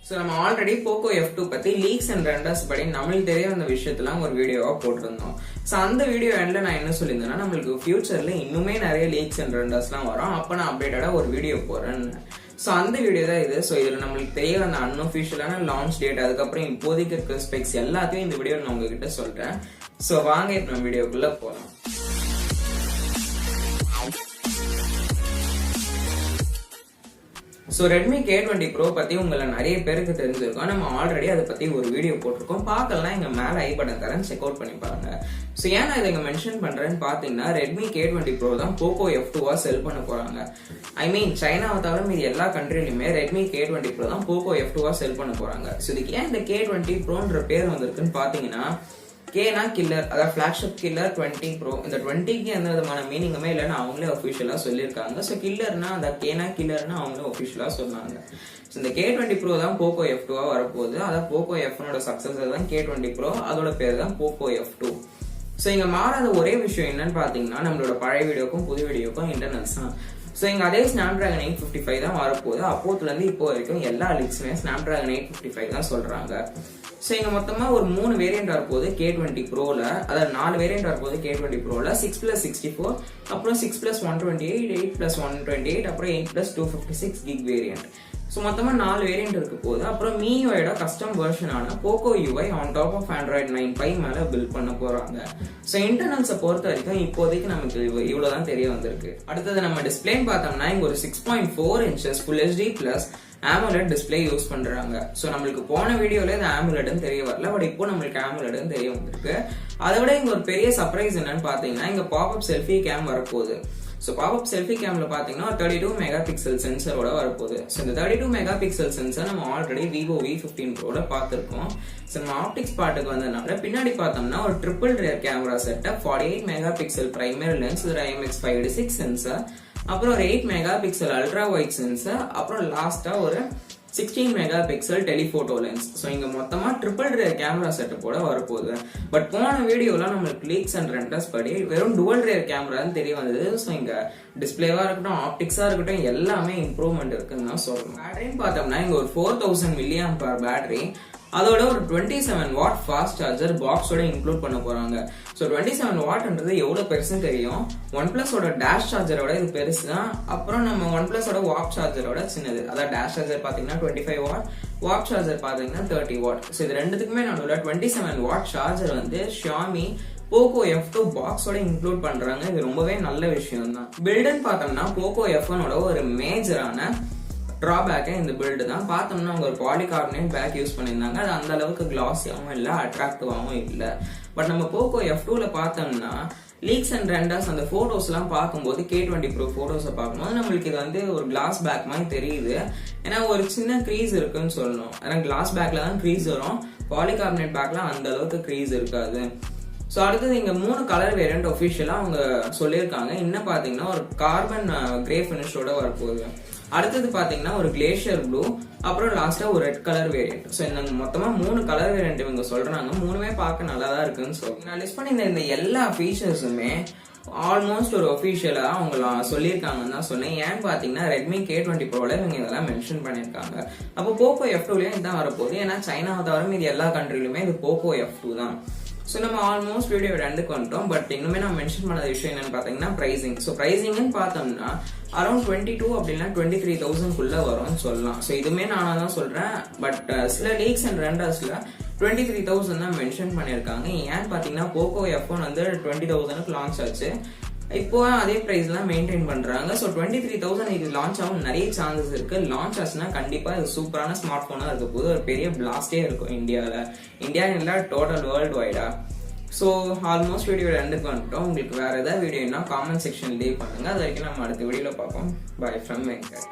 So நம்ம already Poco F2 பத்தி leaks and renders படி நம்மளுக்கு தெரிய வந்த விஷயத்தெல்லாம் ஒரு வீடியோவா போட்டிருந்தோம். ஸோ அந்த வீடியோ எண்ட்ல நான் என்ன சொல்லியிருந்தேன்னா, நம்மளுக்கு ஃபியூச்சர்ல இன்னுமே நிறைய லீக்ஸ் அண்ட் ரெண்டர்ஸ்லாம் வரும், அப்போ நான் அப்டேட்டடா ஒரு வீடியோ போறேன்னு. ஸோ அந்த வீடியோ தான் இது. ஸோ இதுல நம்மளுக்கு தெரிய வந்த அன்அஃபிஷியலான லான்ச் டேட், அதுக்கப்புறம் இப்போதைக்கு இருக்கிற ஸ்பெக்ஸ் எல்லாத்தையும் இந்த வீடியோ நான் உங்ககிட்ட சொல்றேன். ஸோ வாங்க இப்போ நம்ம வீடியோக்குள்ள போகலாம். ஸோ Redmi k20 Pro பத்தி உங்களை நிறைய பேருக்கு தெரிஞ்சிருக்கோம். நம்ம ஆல்ரெடி அதை பத்தி ஒரு வீடியோ போட்டிருக்கோம். பார்க்கலாம், இங்க மேல ஐ பட்டன் தரேன், செக் அவுட் பண்ணி பாருங்க. ஸோ ஏன் நான் இதை மென்ஷன் பண்றேன்னு பாத்தீங்கன்னா, Redmi k20 Pro தான் Poco F2 செல் பண்ண போறாங்க. ஐ மீன் சைனாவை தவிர மீது எல்லா கண்ட்ரிலுமே Redmi k20 Pro தான் Poco F2 செல் பண்ண போறாங்க. ஸோ இதுக்கு ஏன் இந்த k20 Proன்ற பேர் வந்திருக்குன்னு பாத்தீங்கன்னா, கேனா கில்லர், அதாவது பிளாக்ஷிப் கில்லர் 20 Pro. இந்த 20க்கு எந்த விதமான மீனிங்குமே இல்லைன்னு அவங்களே ஒஃபிஷியலா சொல்லியிருக்காங்க. ஸோ கில்லர்னா அந்த கேனா கில்லர்னா அவங்களே ஒஃபிஷியலா சொன்னாங்க. ஸோ இந்த k20 Pro தான் Poco F2 வரப்போகுது. அதாவது Poco F1 சக்சஸர் தான் k20 Pro, அதோட பேர் தான் Poco F2. ஸோ இங்க மாறாத ஒரே விஷயம் என்னன்னு பாத்தீங்கன்னா, நம்மளோட பழைய வீடியோக்கும் புது வீடியோக்கும் இன்டர்னல்ஸ் தான். ஸோ இங்க அதே Snapdragon 855 தான் வரப்போகுது. அப்போதுல இருந்து இப்போ வரைக்கும் எல்லா லீக்ஸுமே Snapdragon 855 தான் சொல்றாங்க. ஸோ இங்க மொத்தமா ஒரு 3 வேரியன்ட் வரப்போகுது k20 Proல, அதாவது 4 வேரியன்ட் வரப்போகுது k20 Proல. 6+64, அப்புறம் 6+128, 8+128, அப்புறம் 8+256 GB வேரியன்ட். ஸோ மொத்தமா 4 வேரியன்ட் இருக்கு போகுது. அப்புறம் MIUIயோட கஸ்டம் வெர்ஷனான Poco UI on top of Android 9 Pie மேல பில்ட் பண்ண போறாங்க. ஸோ இன்டர்னல்ஸை பொறுத்த வரைக்கும் இப்போதைக்கு நமக்கு இவ்வளவுதான் தெரிய வந்திருக்கு. அடுத்தது நம்ம டிஸ்பிளேன்னு பார்த்தோம்னா, இங்க ஒரு 6.4 inches Full HD Plus AMOLED display use பண்றாங்க. சோ நம்மளுக்கு போன வீடியோல இது AMOLEDன்னு தெரிய வரல, பட் இப்போ நம்மளுக்கு AMOLEDன்னு தெரிய வந்திருக்கு. அதை விட இங்க ஒரு பெரிய சர்ப்ரைஸ் என்னன்னு பாத்தீங்கன்னா, இங்க பாப்அப் செல்ஃபி கேம் வரப்போகுது. ஸோ பாப்அப் செல்ஃபி கேம்ல பாத்தீங்கன்னா 32 மெகாபிக்சல் சென்சரோட வரப்போகுது. ஸோ இந்த 32 மெகாபிக்சல் சென்சர் நம்ம ஆல்ரெடி Vivo V15 Proல பார்த்திருக்கோம். ஸோ நம்ம ஆப்டிக்ஸ் பார்ட்டுக்கு வந்ததுனால பின்னாடி பார்த்தோம்னா ஒரு triple rear camera setup, 48 megapixel primary lens, IMX586 sensor, அப்புறம் ஒரு 8 மெகாபிக்சல் அல்ட்ரா வைட் சென்சர், அப்புறம் லாஸ்டா ஒரு 16 மெகாபிக்சல் டெலிபோட்டோ லென்ஸ். ஸோ இங்க மொத்தமா ட்ரிபிள் ரியர் கேமரா செட்டப்போட வரப்போகுது. பட் போன வீடியோல நம்மளுக்கு லீக்ஸ் அண்ட் ரெண்டர்ஸ் படி வெறும் டுவல் ரியர் கேமரான்னு தெரிய வந்தது. ஸோ இங்க டிஸ்பிளேவா இருக்கட்டும், ஆப்டிக்ஸா இருக்கட்டும், எல்லாமே இம்ப்ரூவ்மெண்ட் இருக்குன்னு தான் சொல்லணும். பேட்டரின்னு பார்த்தோம்னா இங்க ஒரு 4000 mAh பேட்டரி, அதோட ஒரு 27 வாட் ஃபாஸ்ட் சார்ஜர் பாக்ஸோட இன்க்ளூட் பண்ண போறாங்க. ஸோ 27 வாட்ன்றது எவ்வளவு பெருசுன்னு தெரியும். OnePlusஓட டேஷ் சார்ஜரோட இது பெருசு தான். அப்புறம் நம்ம OnePlusஓட வாட் சார்ஜரோட சின்னது. அதாவது டேஷ் சார்ஜர் பாத்தீங்கன்னா 25 வாட், வாட் சார்ஜர் பாத்தீங்கன்னா 30 வாட். ஸோ இது ரெண்டுத்துக்குமே நடுவில் 27 வாட் சார்ஜர் வந்து Xiaomi Poco F2 பாக்ஸோட இன்க்ளூட் பண்றாங்க. இது ரொம்பவே நல்ல விஷயம் தான். பில்டுன்னு பார்த்தோம்னா Poco F1ஓட ஒரு மேஜரான டிராபேக்கே இந்த பில்டு தான். பார்த்தோம்னா அவங்க ஒரு பாலிகார்பனேட் பேக் யூஸ் பண்ணியிருந்தாங்க. அது அந்த அளவுக்கு கிளாஸியாகவும் இல்லை, அட்ராக்டிவாகவும் இல்லை. பட் நம்ம Poco F2ல பார்த்தோம்னா லீக்ஸ் அண்ட் ரெண்டர்ஸ் அந்த போட்டோஸ் எல்லாம் பார்க்கும்போது, k20 Pro போட்டோஸை பார்க்கும்போது நம்மளுக்கு இது வந்து ஒரு கிளாஸ் பேக் மாதிரி தெரியுது. ஏன்னா ஒரு சின்ன க்ரீஸ் இருக்குன்னு சொல்லணும். ஏன்னா கிளாஸ் பேக்ல தான் க்ரீஸ் வரும், பாலிகார்பனேட் பேக்ல அந்த அளவுக்கு க்ரீஸ் இருக்காது. ஸோ அடுத்தது இங்க 3 கலர் வேரியன்ட் ஒஃபிஷியலா அவங்க சொல்லியிருக்காங்க. இன்னும் பாத்தீங்கன்னா ஒரு கார்பன் கிரே பினிஷோட வரப்போகுது. அடுத்தது பாத்தீங்கன்னா ஒரு கிளேஷியர் ப்ளூ, அப்புறம் லாஸ்டா ஒரு ரெட் கலர் வேரியன்ட். ஸோ இந்த மொத்தமா 3 கலர் வேரியன்ட் இவங்க சொல்றாங்க. 3மே பார்க்க நல்லா தான் இருக்குன்னு சொல்லி நான் லிஸ்ட் பண்ணி இந்த எல்லா ஃபீச்சர்ஸுமே ஆல்மோஸ்ட் ஒரு ஒஃபிஷியலா அவங்க சொல்லியிருக்காங்கன்னு தான் சொன்னேன். ஏன்னு பாத்தீங்கன்னா Redmi k20 Proல இவங்க இதெல்லாம் மென்ஷன் பண்ணிருக்காங்க. அப்போ Poco F2லயும் இதுதான் வரப்போகுது. ஏன்னா சைனாவை தவிர இது எல்லா கண்ட்ரிலுமே இது Poco F2 தான். ஸோ நம்ம ஆல்மோஸ்ட் வீடியோ ரெண்டுக்கு வந்துட்டோம். பட் இன்னுமே நான் மென்ஷன் பண்ண விஷயம் என்னன்னு பாத்தீங்கன்னா பிரைசிங். ஸோ பிரைசிங்னு பார்த்தோம்னா அரௌண்ட் 22 அப்படின்னா 23,000 வரும்னு சொல்லலாம். ஸோ இதுமே நானா தான் சொல்றேன். பட் சில லீக்ஸ் அண்ட் ரெண்டர்ஸ்ல 23,000 தான் மென்ஷன் பண்ணிருக்காங்க. ஏன்னு பாத்தீங்கன்னா Poco F1 வந்து 20,000க்கு லான்ச் ஆச்சு. இப்போ அதே பிரைஸ் தான் மெயின்டைன் பண்றாங்க. ஸோ 23,000 இது லான்ச் ஆகும் நிறைய சான்சஸ் இருக்கு. லான்ச் ஆச்சுன்னா கண்டிப்பா இது சூப்பரான ஸ்மார்ட் போனா இருக்க போது ஒரு பெரிய பிளாஸ்டே இருக்கும் இந்தியா இல்ல டோட்டல் வேர்ல்டு வைடா. ஸோ ஆல்மோஸ்ட் வீடியோ ரெண்டுக்கு வந்துட்டோம். உங்களுக்கு வேற ஏதாவது வீடியோனா காமெண்ட் செக்ஷன் லீவ் பண்ணுங்க. அது வரைக்கும் நம்ம அடுத்த வீடியோல பார்ப்போம். By from Venkat.